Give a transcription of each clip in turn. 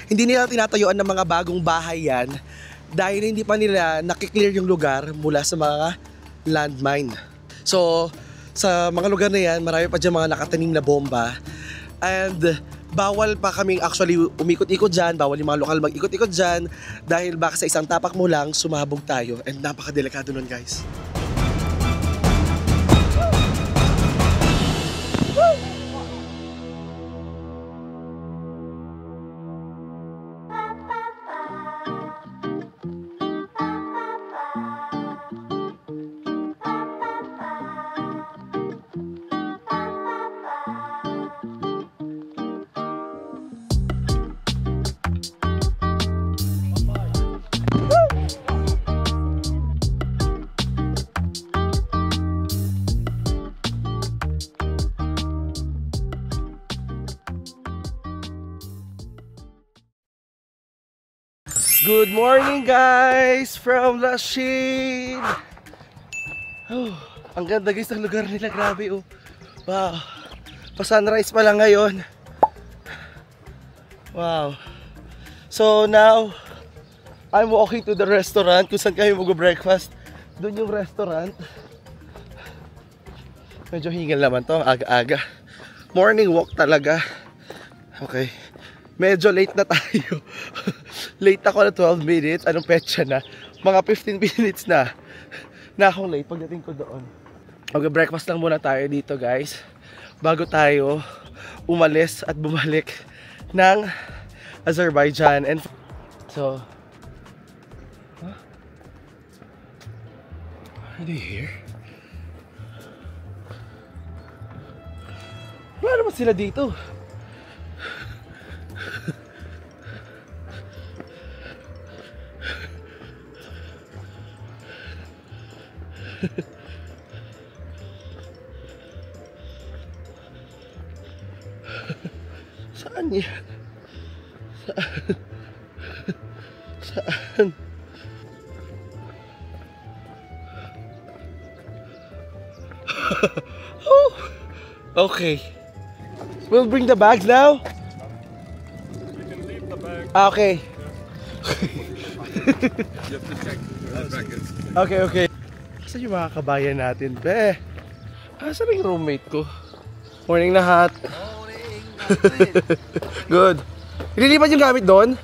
hindi nila tinatayuan ng mga bagong bahay yan dahil hindi pa nila nakiklear yung lugar mula sa mga landmine. So, sa mga lugar na yan, marami pa dyan mga nakatanim na bomba. And bawal pa kaming actually umikot-ikot dyan, bawal yung mga lokal mag-ikot-ikot dyan dahil baka sa isang tapak mo lang, sumabog tayo. And napakadelikado nun, guys. Good morning, guys, from Lachine. Oh, ang ganda, guys, ng lugar nila. Grabe, oh. Wow. Pa-sunrise pa lang ngayon. Wow. So now, I'm walking to the restaurant kung saan kami mag-breakfast. Doon yung restaurant. Medyo hingal naman to, aga-aga. Morning walk talaga. Okay. Medyo late na tayo. Late ako na 12 minutes. Anong petsa na? Mga 15 minutes na akong late pagdating ko doon. Mag-breakfast lang muna tayo dito, guys, bago tayo umalis at bumalik ng Azerbaijan. And so, are they here? Wala naman sila dito. Saan yan? Saan? Oh, okay. We'll bring the bags now. You can leave the bag. Okay. You have to check the bag is. Okay, okay. Asan yung mga kabayan natin, pe? Asan yung roommate ko? Morning lahat. Morning. Good. Ililipat yung gamit doon?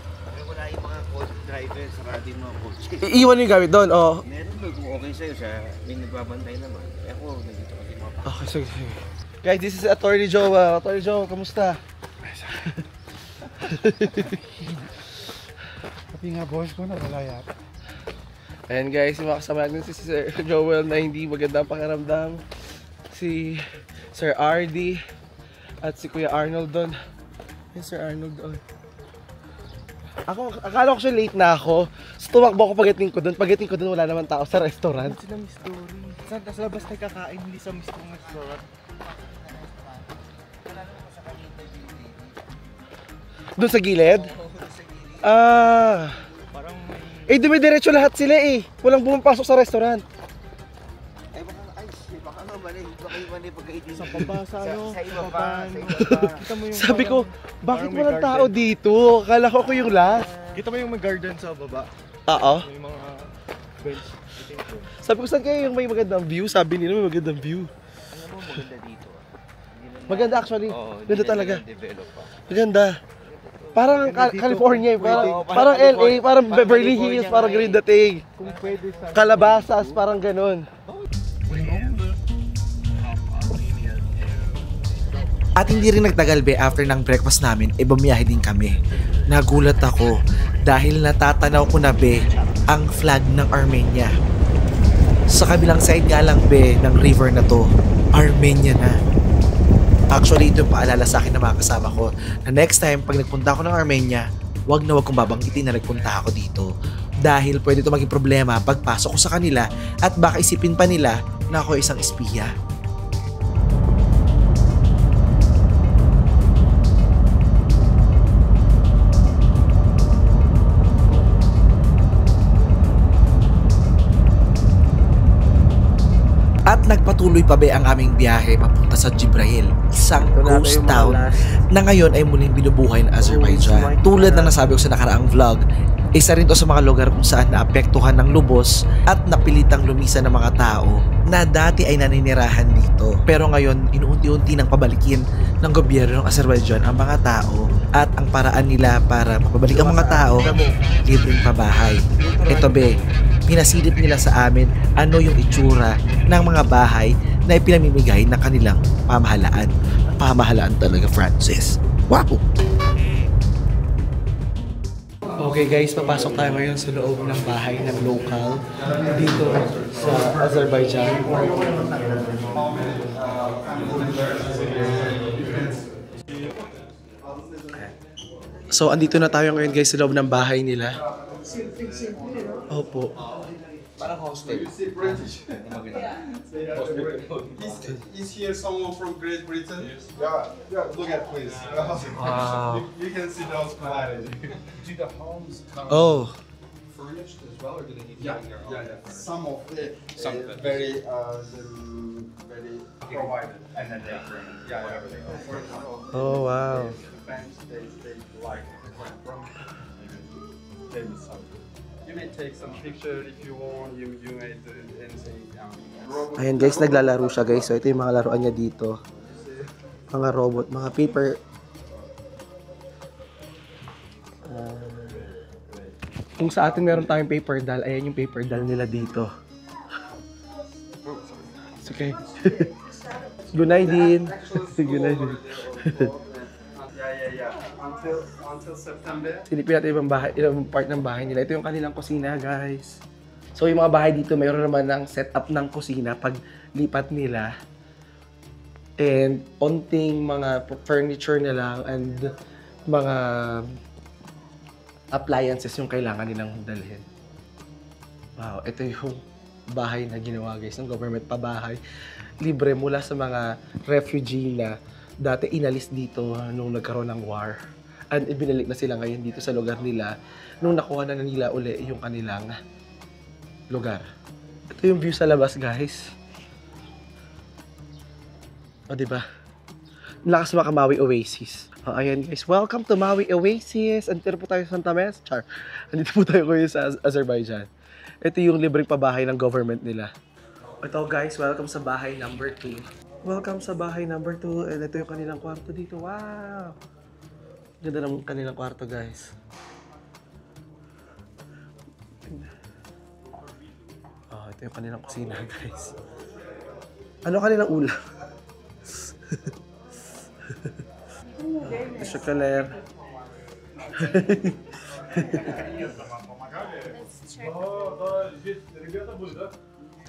Wala yung mga coach driver sa ating mga coach. Iiwan yung gamit doon, oh. Meron ba kung okay sa'yo siya, may nagbabantay naman. Eh ako, nandito kasi mga Okay, sige, sige. Guys, this is Attorney Joe. Attorney Joe, kamusta? Pati nga boss ko na wala yata. Ayan guys, yung mga kasama natin si Sir Joel na hindi magandang pakiramdam. Si Sir RD at si Kuya Arnold doon. Yes, Sir Arnold doon. Akala ko siya late na ako. So tumakbo ako pagdating ko doon. Pagdating ko doon wala naman tao sa restaurant. Sila Miss Dory. Saan? Sa labas tayo kakain, hindi sa mismong restaurant. Doon sa gilid? Ah. parang Eh, dumidiretso lahat sila eh. Walang pumapasok sa restaurant. ay baka nga mali, baka yung mali pagkaitin. Sa pabasa, ano? Sa iba pa, sa iba Kita pa. mo yung Sabi ko, bakit parang may walang tao garden. dito? Akala ko yung last. Kita mo yung may garden sa baba. Oo. May mga bench. Sabi ko, saan kayo yung may magandang view? Sabi nila may magandang view. Alam mo, maganda dito. Hindi na- Maganda actually. Oo, hindi Ganda na talaga. develop pa. Maganda. Parang Maganda dito. California, parang, Oo, parang LA, California. parang Parang Beverly California Hills, parang nga Green eh. Dating. Kung pwede sa... Calabasas, parang ganun. At hindi rin nagtagal be after ng breakfast namin, bumiyahe din kami. Nagulat ako dahil natatanaw ko na be ang flag ng Armenia. Sa kabilang side nga lang be ng river na to, Armenia na. Actually ito yung paalala sa akin ng mga kasama ko na next time pag nagpunta ako ng Armenia, wag na wag kong babanggitin na nagpunta ako dito. Dahil pwede ito maging problema pagpasok ko sa kanila at baka isipin pa nila na ako isang espiya. At nagpatuloy Tuloy pa ang aming biyahe papunta sa Jibril, isang ghost town na ngayon ay muling binubuhay ng Azerbaijan. Tulad na nasabi ko sa nakaraang vlog, isa rin to sa mga lugar kung saan naapektuhan ng lubos at napilitang lumisan ng mga tao na dati ay naninirahan dito. Pero ngayon, inuunti-unti nang pabalikin ng gobyerno ng Azerbaijan ang mga tao at ang paraan nila para mapabalik ang mga tao, libreng pabahay. Ito pinasilip nila sa amin ano yung itsura ng mga bahay na ipinamimigay ng kanilang pamahalaan. Pamahalaan talaga, Francis. Wapo! Okay guys, papasok tayo ngayon sa loob ng bahay ng local dito sa Azerbaijan. So, andito na tayo ngayon guys sa loob ng bahay nila. Opo. Parang hostel. Is here someone from Great Britain? Yeah, look at please. Wow. You can see the hospitality. Do the homes come Oh. furnished as well, or do they need to Yeah, bring their own? yeah. Some of the Some of it. very Provided, and then they bring whatever they want. For example, Oh, wow. fans they like from table some. You may take some picture if you want. You may do anything. Ayan guys, naglalaro siya guys. So, ito yung mga laruan niya dito. Mga robot, mga paper. Kung sa atin meron tayong paper doll, ayan yung paper doll nila dito. It's okay. Good night din. Good night din. Yeah. Until September. Silipin natin ibang bahay, ibang part ng bahay nila. Ito yung kanilang kusina, guys. So, yung mga bahay dito, mayroon naman ng setup ng kusina pag lipat nila. And, onting mga furniture na lang and mga appliances yung kailangan nilang dalhin. Wow, ito yung bahay na ginawa, guys, ng government pabahay. Libre mula sa mga refugee na dati inalis dito nung nagkaroon ng war. And ibinalik na sila ngayon dito sa lugar nila nung nakuha na nila uli yung kanilang lugar. Ito yung view sa labas, guys. O, diba? Lakas mga Maui Oasis. O, ayan guys. Welcome to Maui Oasis. Andito po tayo sa Santa Mesa. Char. Andito po tayo ngayon sa Azerbaijan. Ito yung libreng pabahay ng government nila. Ito guys, welcome sa bahay number 2. Welcome sa bahay number 2. And ito yung kanilang kwarto dito. Wow! Ganda ng kanilang kwarto, guys. Oh, ito yung kanilang kusina, guys. Ano kanilang ulam? Chocolate.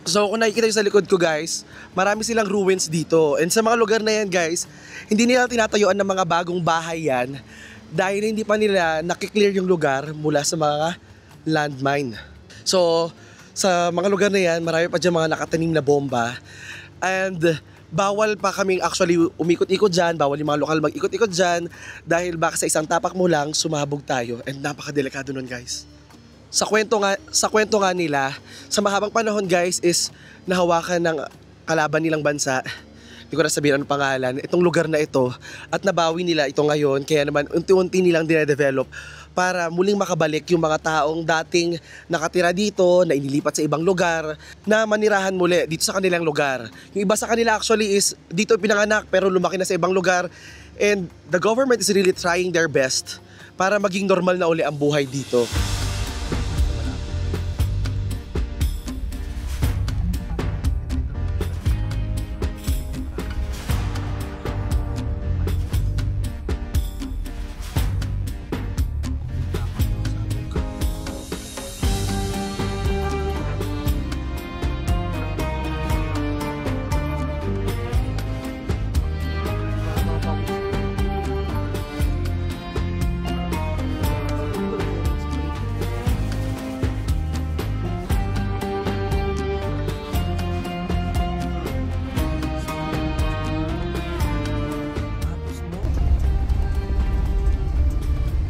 So kung nakikita nyo sa likod ko, guys, marami silang ruins dito. And sa mga lugar na yan, guys, hindi nila tinatayuan ng mga bagong bahay yan dahil hindi pa nila nakiklear yung lugar mula sa mga landmine. So sa mga lugar na yan, marami pa dyan mga nakatanim na bomba. And bawal pa kaming actually umikot-ikot dyan, bawal yung mga lokal mag-ikot-ikot dyan dahil baka sa isang tapak mo lang, sumabog tayo. And napakadelikado nun, guys. Sa kwento nga nila, sa mahabang panahon, guys, is nahawakan ng kalaban nilang bansa. Hindi ko na sabihin anong pangalan. Itong lugar na ito at nabawi nila ito ngayon. Kaya naman unti-unti nilang dinedevelop para muling makabalik yung mga taong dating nakatira dito, na inilipat sa ibang lugar, na manirahan muli dito sa kanilang lugar. Yung iba sa kanila actually is dito pinanganak pero lumaki na sa ibang lugar. And the government is really trying their best para maging normal na uli ang buhay dito.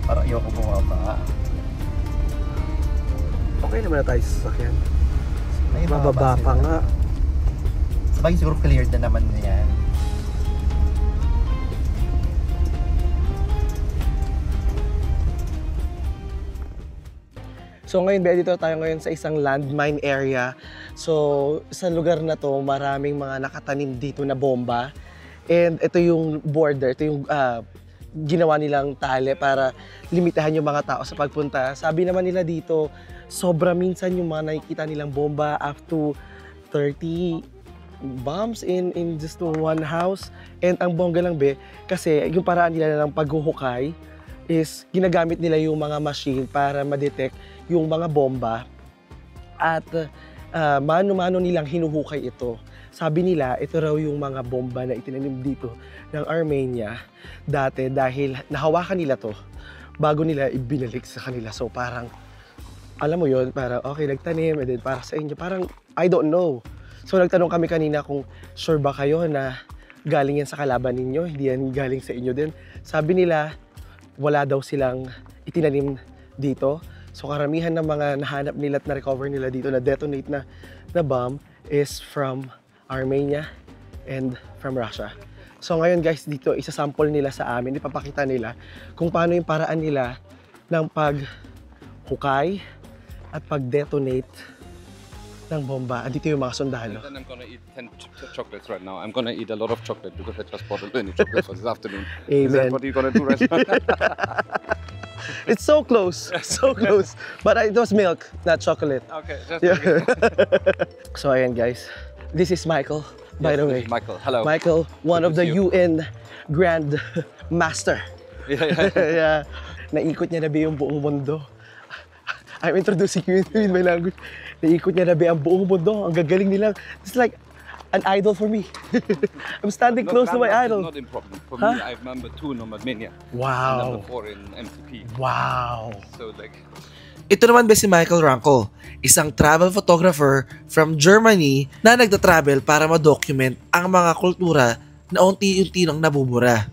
Parang ayoko bumaba. Okay naman na tayo sa sasakyan. Mababa pa nga. Sabay siguro cleared na naman na yan. So ngayon, dito tayo ngayon sa isang landmine area. So sa lugar na to, maraming mga nakatanim dito na bomba. And ito yung border, ito yung ginawa nilang tali para limitahan yung mga tao sa pagpunta. Sabi naman nila dito, sobra minsan yung mga nakikita nilang bomba, up to 30 bombs in just one house. And ang bongga lang kasi yung paraan nila ng paghuhukay is ginagamit nila yung mga machine para ma-detect yung mga bomba at mano-mano nilang hinuhukay ito. Sabi nila, ito raw yung mga bomba na itinanim dito ng Armenia dati dahil nahawakan nila to bago nila ibinalik sa kanila. So parang, alam mo yon, parang okay, nagtanim, and then para sa inyo, parang I don't know. So nagtanong kami kanina kung sure ba kayo na galing yan sa kalaban ninyo, hindi yan galing sa inyo din. Sabi nila, wala daw silang itinanim dito. So karamihan ng mga nahanap nila at na-recover nila dito na detonate na bomb is from Armenia and from Russia. So ngayon guys, dito isasample nila sa amin, ipapakita nila kung paano yung paraan nila ng paghukay at pag-detonate ng bomba. Dito yung mga sundalo. Then I'm gonna eat 10 chocolates right now. I'm gonna eat a lot of chocolate because I just bought a mini chocolate for this afternoon. Is that Amen. what you're gonna do right now? It's so close, so close. But it was milk, not chocolate. Okay, just Yeah. So ayan guys, this is Michael, by the way. Michael, hello. Michael, one Good of the to see you. UN Grand Master. Yeah. Yeah. Naikot niya na ba yung buong mundo? I'm introducing you in my language. Naikot niya na ba ang buong mundo? Ang gagaling nila. It's like an idol for me. I'm standing close to my idol. Not in problem. For Huh? me, I'm number 2 in Armenia. Wow. Number 4 in MCP. Wow. So like, Ito naman ba si Michael Ranko, isang travel photographer from Germany na nagda-travel para ma-document ang mga kultura na unti-unti nang nabubura.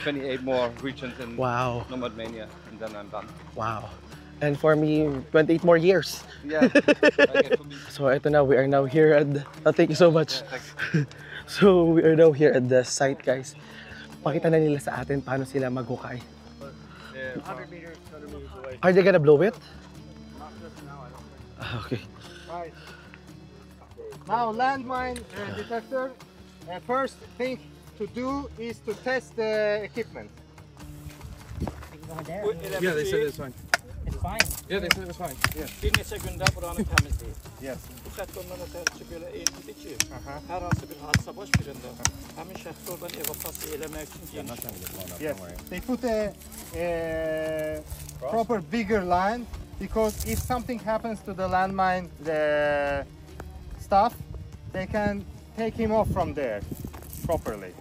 28 more regions in Wow. Armenia, and then I'm done. Wow. And for me, 28 more years. Yeah. Okay, for me. So ito na, we are now here at thank you so much. So we are now here at the site guys. Pakita na nila sa atin paano sila maghukay. 100 meters away. Are they gonna blow it? Okay. Right. Now landmine detector. First thing to do is to test the equipment. Yeah, they said it's fine. It's fine. Yeah, they said it's fine. Yeah. Birinci sekunda buranın temizliği. Yes. Bu şartlarından ötürü böyle eğitimdi ki Uh-huh. her hansı bir hadise baş birinde hemin şəxsi oradan evakuasiya eləmək üçün geniş. Yes. They put a proper bigger line because if something happens to the landmine stuff, they can take him off from there properly.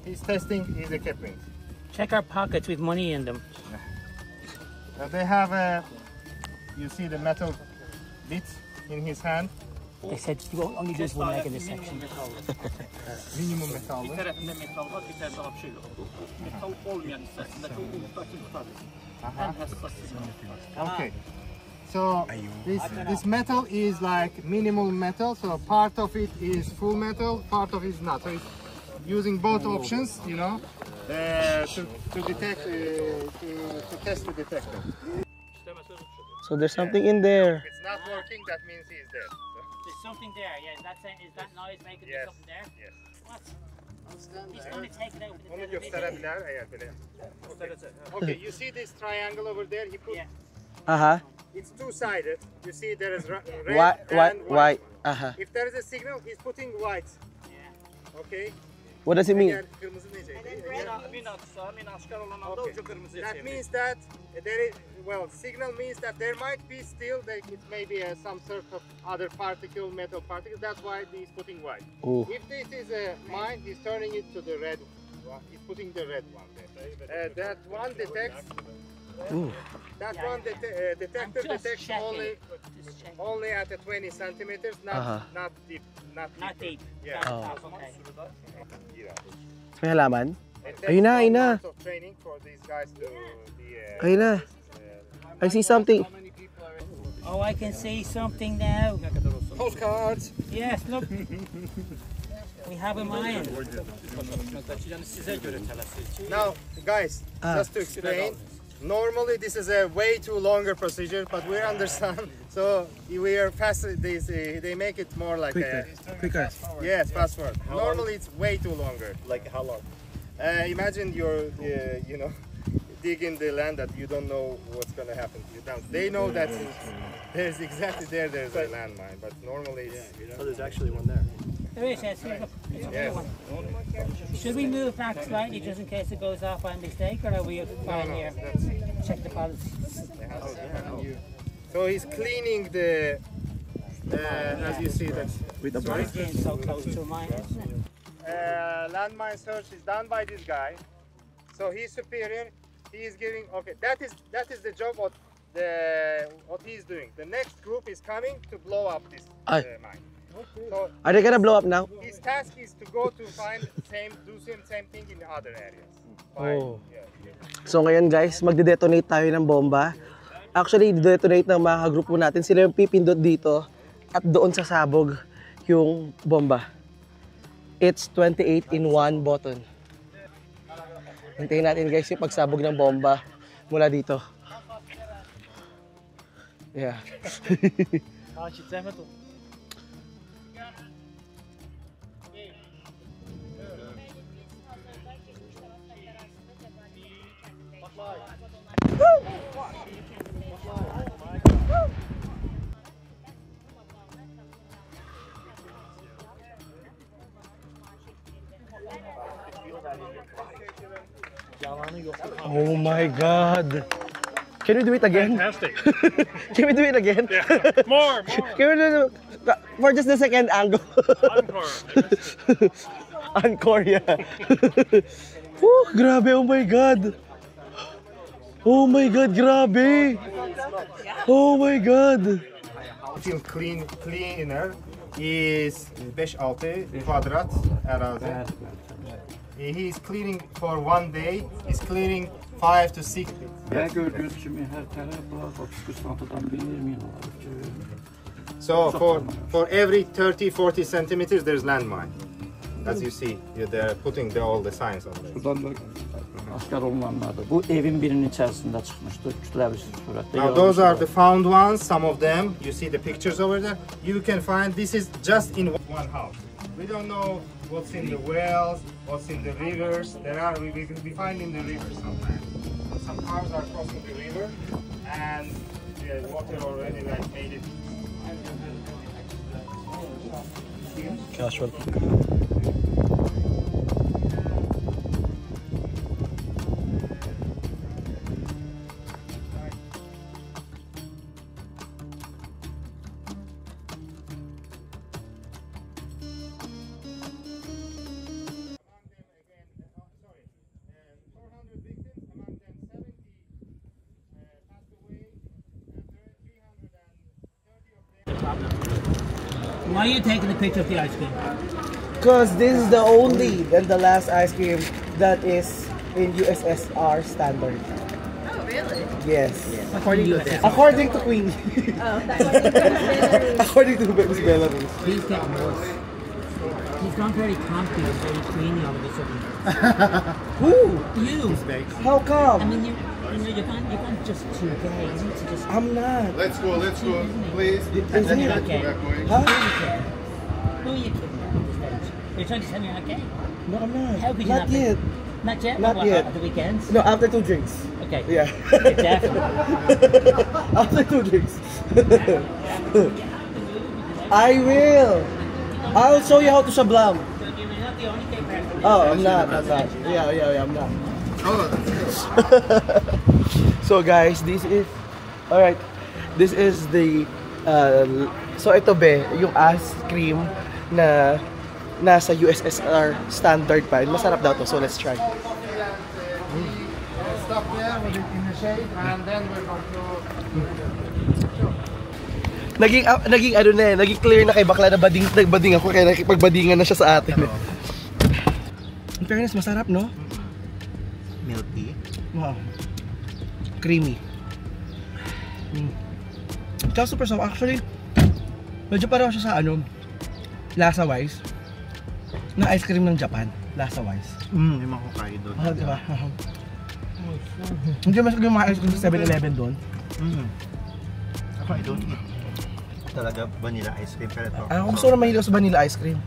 He's testing his equipment. Check our pockets with money in them. They have you see the metal bits in his hand. They said you only do one leg in this section. Minimum metal. Bir tərəfində metal var, bir tərəfində bir şey yoxdur. Metal olmayan hissəsindəki o uldakı tutarız. Ən həssas hissəsində. Okay. So this metal is like minimal metal. So part of it is full metal, part of it is not. So it's using both options, you know, to detect to test the detector. So there's something in there. If it's not working, that means he's dead. There's something there, yeah. Is that noise making Yes. something there? Yes. What? He's going to take it out with Onu the television. gösterebilir eğer böyle. Okay, you see this triangle over there? He put. Yeah. Uh-huh. It's two-sided. You see there is red Why and white. Uh-huh. If there is a signal, he's putting white. Yeah. Okay. What does it mean? Eğer kırmızı neyse. Min aşkar olanda Okay. ucu kırmızıya That çeviriyor. means that there is, well, signal means that there might be still, like it may be some sort of other particle, metal particle. That's why he's putting white. Ooh. If this is a mine, he's turning it to the red one. He's putting the red one there. That one detects. Ooh. That Yeah, one I'm detector just detects checking. Just check. only at the 20 centimeters, not Uh-huh. not deep, not Not deeper. deep. Yeah. Oh. Okay. May halaman? It takes Ayun na, ayun na. months of training for these guys to be. Ayun na. I see something. Oh, I can see something now. Postcards. Yes, look. We have a mine. Now, guys, just to explain, normally this is a way too longer procedure, but we understand. So we are fast. They make it more like Quicker. yes, fast forward. Normally it's way too longer. Like how long? Imagine you're, you know, digging the land that you don't know what's gonna happen to you. Now they know that there's exactly there's a landmine, but normally it's, Oh, there's actually one there. There is, yes. It's a clear one. Should we move back slightly just in case it goes off by mistake, or are we fine here? Check the policy. So he's cleaning the, as you see, that's With a It's getting so close to mine, isn't it? landmine search is done by this guy. So he's superior. He is giving. Okay, that is the job what he's doing. The next group is coming to blow up this mine. So Are they gonna blow up now? his task is to go to find do same thing in the other areas. Oh. Yeah. So ngayon guys, magde-detonate tayo ng bomba. Actually, detonate ng mga grupo natin. Sila yung pipindot dito at doon sa sabog yung bomba. It's 28 in one button. Hintayin natin guys yung pagsabog ng bomba mula dito. Yeah. Oh my God. Can we do it again? Fantastic. Can we do it again? More. Can we do it for just the second angle? Encore. Encore, yeah. Oh, grabe, oh my God. Oh my God, grabe. Oh my God. Feel cleaner is 5-6 kvadrat arazi. He's cleaning for one day. He's cleaning 5 to 6 bits. Jeg gördüğünüz gibi her tarafa 30 santimden bilir miyim? So for every 30-40 centimeters there's landmine. As you see, they're putting all the signs on there. Buradan da asker olmanlar da. Bu evin birinin içerisinde çıkmıştı. Kütlevi surette. Now those are the found ones. Some of them, you see the pictures over there. You can find this is just in one house. We don't know what's in the wells, what's in the rivers. We find in the rivers sometimes. Some cars are crossing the river, and the water already like made it. Casual. Why are you taking a picture of the ice cream? Because this is the only and the last ice cream that is in USSR standard. Oh, really? Yes. According to this. According to Queen. Oh, that's why you guys According to Miss Belarus. He's getting worse. He's gone very campy and very queeny all of a sudden. Who? You. How I come? mean, you can't just too gay. You need to just. I'm not. Let's go, please. Is it? Okay. Huh? Who are you kidding at this stage? You're trying to tell me I'm gay? No, I'm not. How could you Not not be? yet. Not yet? Not What, yet. At the weekends? No, after 2 drinks. Okay. Yeah. Okay, definitely. After 2 drinks. I will. I'll show you how to shablam. You're not the only gay person. Oh, I'm not. Yeah, I'm not. So guys, this is alright. This is the so ito be, yung ice cream na nasa USSR standard pa. Masarap daw to. So let's try. Stop there with it in the shade, and then we're going to. Naging ano na eh, naging clear na kay bakla na nagbading ako kaya nakipagbadingan na siya sa atin. In fairness, masarap, no? Milky. Wow. Creamy. Tsaka super soft. Actually, medyo parang siya sa ano, lasa-wise. na ice cream ng Japan, lasa-wise. Yung mga Hokkaido. Diba? Hindi mas yung mga ice cream sa 7-Eleven doon. I don't eat talaga vanilla ice cream pero ito. Gusto ko na mahilig sa vanilla ice cream.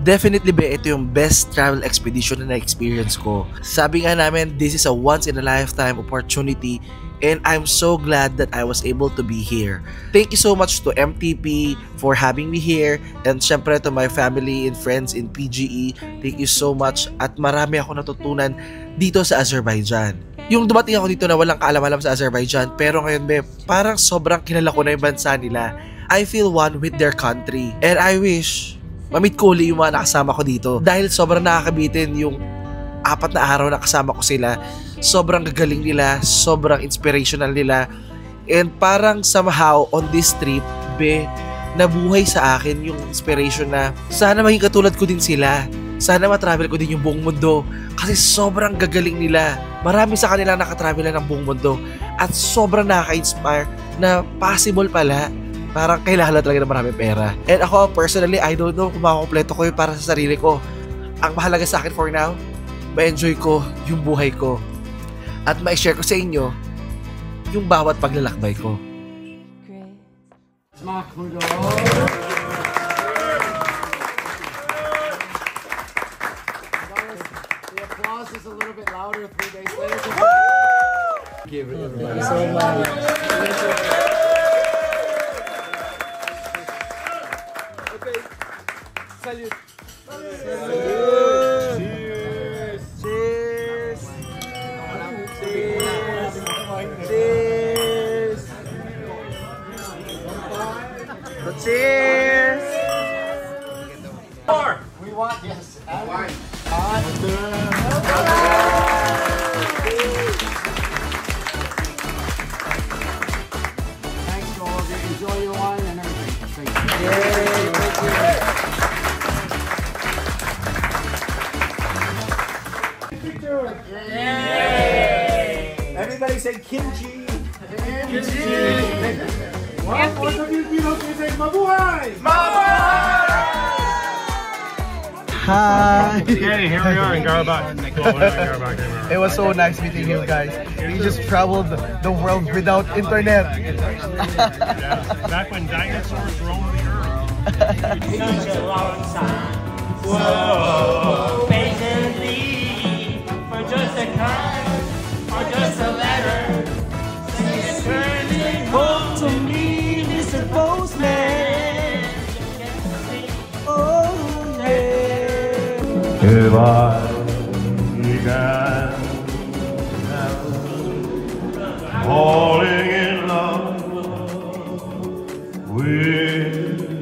Definitely be, ito yung best travel expedition na na-experience ko. Sabi nga namin, this is a once-in-a-lifetime opportunity and I'm so glad that I was able to be here. Thank you so much to MTP for having me here and syempre to my family and friends in PGE. Thank you so much at marami ako natutunan dito sa Azerbaijan. Yung dumating ako dito na walang kaalam-alam sa Azerbaijan pero ngayon be, parang sobrang kilala ko na yung bansa nila. I feel one with their country and I wish ma-meet ko uli yung mga nakasama ko dito dahil sobrang nakakabitin yung 4 na araw na kasama ko sila. Sobrang gagaling nila, sobrang inspirational nila and parang somehow on this trip be, nabuhay sa akin yung inspiration na sana maging katulad ko din sila. Sana matravel ko din yung buong mundo kasi sobrang gagaling nila. Marami sa kanila nakatravel na ng buong mundo at sobrang nakaka-inspire na possible pala. Parang kailangan talaga ng maraming pera. And ako, personally, I don't know kung makakompleto ko yun para sa sarili ko. Ang mahalaga sa akin for now, ma-enjoy ko yung buhay ko. At ma-share ko sa inyo yung bawat paglalakbay ko. The applause is a little bit louder 3 days later. Give everybody so much. Okay. Salute. Cheers. Cheers. Cheers. Cheers. Cheers. We want yes. Thanks to all of you. Enjoy your wine and everything. Thank you. Everybody say kimchi. Kimchi. One more Filipino say mabuhay. Hi. Okay, here we are in Karabakh. It was so nice meeting you guys. We just traveled the world without internet. Back when dinosaurs roamed the earth. Such a long time. Whoa. Patiently, for just a card or just a letter. Turning home to me, Mr. Postman. Oh, yeah. If I began falling in love with